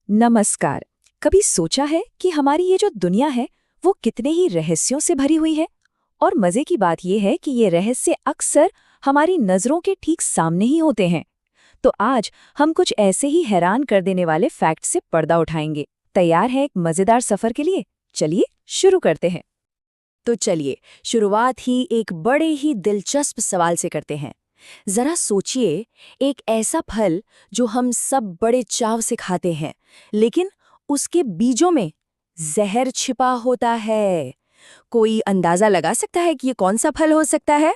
नमस्कार। कभी सोचा है कि हमारी ये जो दुनिया है वो कितने ही रहस्यों से भरी हुई है। और मजे की बात ये है कि ये रहस्य अक्सर हमारी नजरों के ठीक सामने ही होते हैं। तो आज हम कुछ ऐसे ही हैरान कर देने वाले फैक्ट से पर्दा उठाएंगे। तैयार है एक मजेदार सफर के लिए? चलिए शुरू करते हैं। तो चलिए शुरुआत ही एक बड़े ही दिलचस्प सवाल से करते हैं। जरा सोचिए, एक ऐसा फल जो हम सब बड़े चाव से खाते हैं, लेकिन उसके बीजों में जहर छिपा होता है। कोई अंदाजा लगा सकता है कि ये कौन सा फल हो सकता है?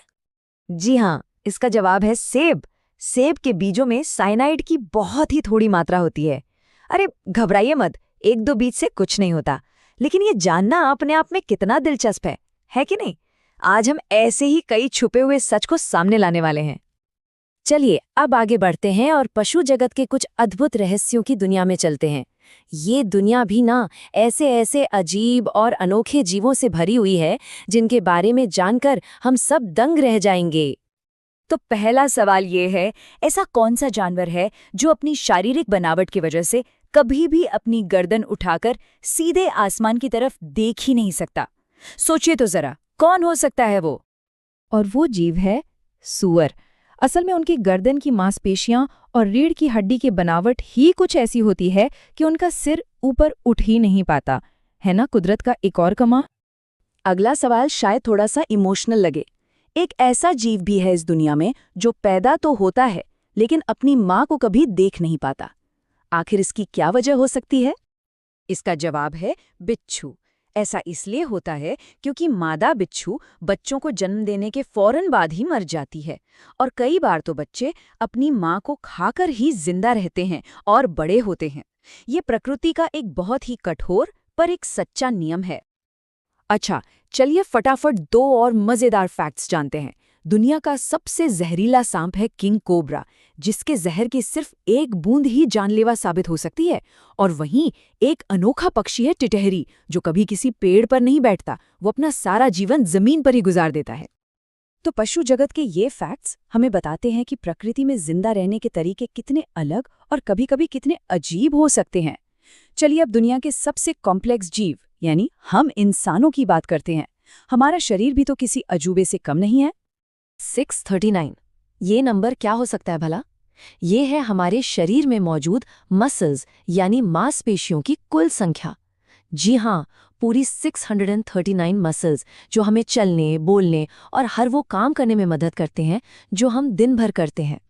जी हाँ, इसका जवाब है सेब। सेब के बीजों में साइनाइड की बहुत ही थोड़ी मात्रा होती है। अरे घबराइए मत, एक दो बीज से कुछ नहीं होता। लेकिन ये जानना अपने आप में कितना दिलचस्प है कि नहीं? आज हम ऐसे ही कई छुपे हुए सच को सामने लाने वाले हैं। चलिए अब आगे बढ़ते हैं और पशु जगत के कुछ अद्भुत रहस्यों की दुनिया में चलते हैं। ये दुनिया भी ना ऐसे ऐसे अजीब और अनोखे जीवों से भरी हुई है जिनके बारे में जानकर हम सब दंग रह जाएंगे। तो पहला सवाल ये है, ऐसा कौन सा जानवर है जो अपनी शारीरिक बनावट की वजह से कभी भी अपनी गर्दन उठाकर सीधे आसमान की तरफ देख ही नहीं सकता? सोचिए तो जरा, कौन हो सकता है वो? और वो जीव है सूअर। असल में उनकी गर्दन की मांसपेशियां और रीढ़ की हड्डी की बनावट ही कुछ ऐसी होती है कि उनका सिर ऊपर उठ ही नहीं पाता। है ना कुदरत का एक और कमाल। अगला सवाल शायद थोड़ा सा इमोशनल लगे। एक ऐसा जीव भी है इस दुनिया में जो पैदा तो होता है लेकिन अपनी माँ को कभी देख नहीं पाता। आखिर इसकी क्या वजह हो सकती है? इसका जवाब है बिच्छू। ऐसा इसलिए होता है क्योंकि मादा बिच्छू बच्चों को जन्म देने के फौरन बाद ही मर जाती है, और कई बार तो बच्चे अपनी माँ को खाकर ही जिंदा रहते हैं और बड़े होते हैं। ये प्रकृति का एक बहुत ही कठोर पर एक सच्चा नियम है। अच्छा, चलिए फटाफट दो और मजेदार फैक्ट्स जानते हैं। दुनिया का सबसे जहरीला सांप है किंग कोबरा, जिसके जहर की सिर्फ एक बूंद ही जानलेवा साबित हो सकती है। और वहीं एक अनोखा पक्षी है टिटहरी, जो कभी किसी पेड़ पर नहीं बैठता, वो अपना सारा जीवन जमीन पर ही गुजार देता है। तो पशु जगत के ये फैक्ट्स हमें बताते हैं कि प्रकृति में जिंदा रहने के तरीके कितने अलग और कभी-कभी कितने अजीब हो सकते हैं। चलिए अब दुनिया के सबसे कॉम्प्लेक्स जीव यानी हम इंसानों की बात करते हैं। हमारा शरीर भी तो किसी अजूबे से कम नहीं है। 639, ये नंबर क्या हो सकता है भला? ये है हमारे शरीर में मौजूद मसल्स यानी मांसपेशियों की कुल संख्या। जी हाँ, पूरी 639 मसल्स जो हमें चलने, बोलने और हर वो काम करने में मदद करते हैं जो हम दिन भर करते हैं।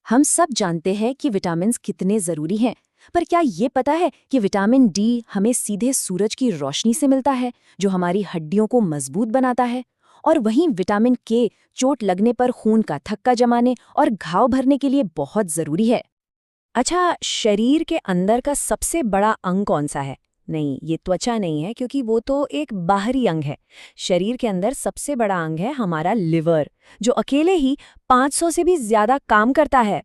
हम सब जानते हैं कि विटामिन्स कितने जरूरी हैं, पर क्या ये पता है कि विटामिन डी हमें सीधे सूरज की रोशनी से मिलता है, जो हमारी हड्डियों को मजबूत बनाता है? और वहीं विटामिन के चोट लगने पर खून का थक्का जमाने और घाव भरने के लिए बहुत जरूरी है। अच्छा, शरीर के अंदर का सबसे बड़ा अंग कौन सा है? नहीं, ये त्वचा नहीं है, क्योंकि वो तो एक बाहरी अंग है। शरीर के अंदर सबसे बड़ा अंग है हमारा लिवर, जो अकेले ही 500 से भी ज्यादा काम करता है।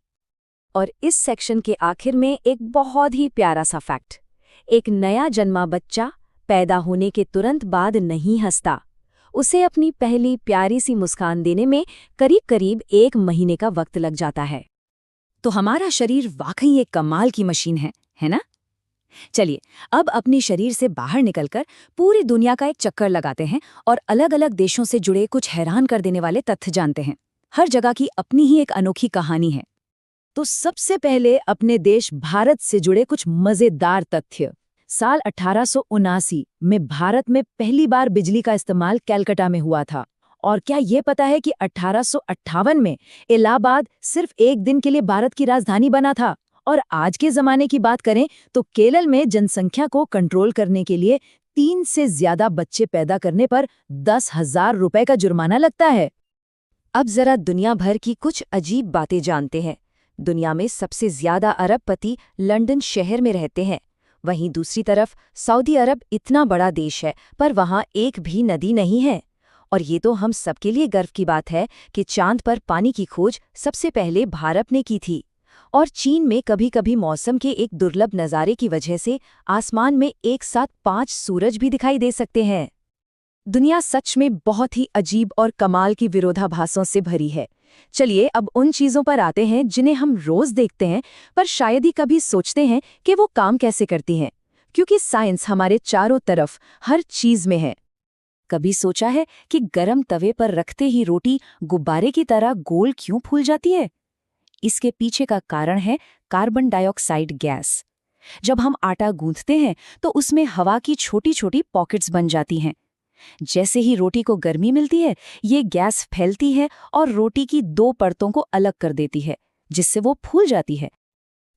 और इस सेक्शन के आखिर में एक बहुत ही प्यारा सा फैक्ट। एक नया जन्मा बच्चा पैदा होने के तुरंत बाद नहीं हंसता। उसे अपनी पहली प्यारी सी मुस्कान देने में करीब करीब 1 महीने का वक्त लग जाता है। तो हमारा शरीर वाकई एक कमाल की मशीन है ना? चलिए अब अपने शरीर से बाहर निकलकर पूरी दुनिया का एक चक्कर लगाते हैं और अलग अलग देशों से जुड़े कुछ हैरान कर देने वाले तथ्य जानते हैं। हर जगह की अपनी ही एक अनोखी कहानी है। तो सबसे पहले अपने देश भारत से जुड़े कुछ मजेदार तथ्य। साल 1879 में भारत में पहली बार बिजली का इस्तेमाल कलकत्ता में हुआ था। और क्या ये पता है कि 1858 में इलाहाबाद सिर्फ एक दिन के लिए भारत की राजधानी बना था? और आज के जमाने की बात करें तो केरल में जनसंख्या को कंट्रोल करने के लिए 3 से ज्यादा बच्चे पैदा करने पर 10,000 रुपए का जुर्माना लगता है। अब जरा दुनिया भर की कुछ अजीब बातें जानते हैं। दुनिया में सबसे ज्यादा अरबपति लंदन शहर में रहते हैं। वहीं दूसरी तरफ सऊदी अरब इतना बड़ा देश है, पर वहां एक भी नदी नहीं है। और ये तो हम सबके लिए गर्व की बात है कि चांद पर पानी की खोज सबसे पहले भारत ने की थी। और चीन में कभी कभी मौसम के एक दुर्लभ नज़ारे की वजह से आसमान में एक साथ 5 सूरज भी दिखाई दे सकते हैं। दुनिया सच में बहुत ही अजीब और कमाल की विरोधाभासों से भरी है। चलिए अब उन चीजों पर आते हैं जिन्हें हम रोज देखते हैं, पर शायद ही कभी सोचते हैं कि वो काम कैसे करती हैं, क्योंकि साइंस हमारे चारों तरफ हर चीज में है। कभी सोचा है कि गरम तवे पर रखते ही रोटी गुब्बारे की तरह गोल क्यों फूल जाती है? इसके पीछे का कारण है कार्बन डाइऑक्साइड गैस। जब हम आटा गूंथते हैं तो उसमें हवा की छोटी छोटी पॉकेट्स बन जाती हैं। जैसे ही रोटी को गर्मी मिलती है, ये गैस फैलती है और रोटी की दो परतों को अलग कर देती है, जिससे वो फूल जाती है।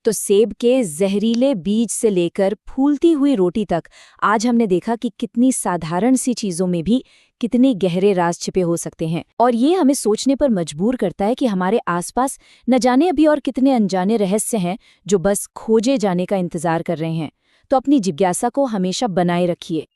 तो सेब के जहरीले बीज से लेकर फूलती हुई रोटी तक आज हमने देखा कि कितनी साधारण सी चीजों में भी कितने गहरे राज छिपे हो सकते हैं। और ये हमें सोचने पर मजबूर करता है कि हमारे आसपास न जाने अभी और कितने अनजाने रहस्य हैं जो बस खोजे जाने का इंतजार कर रहे हैं। तो अपनी जिज्ञासा को हमेशा बनाए रखिए।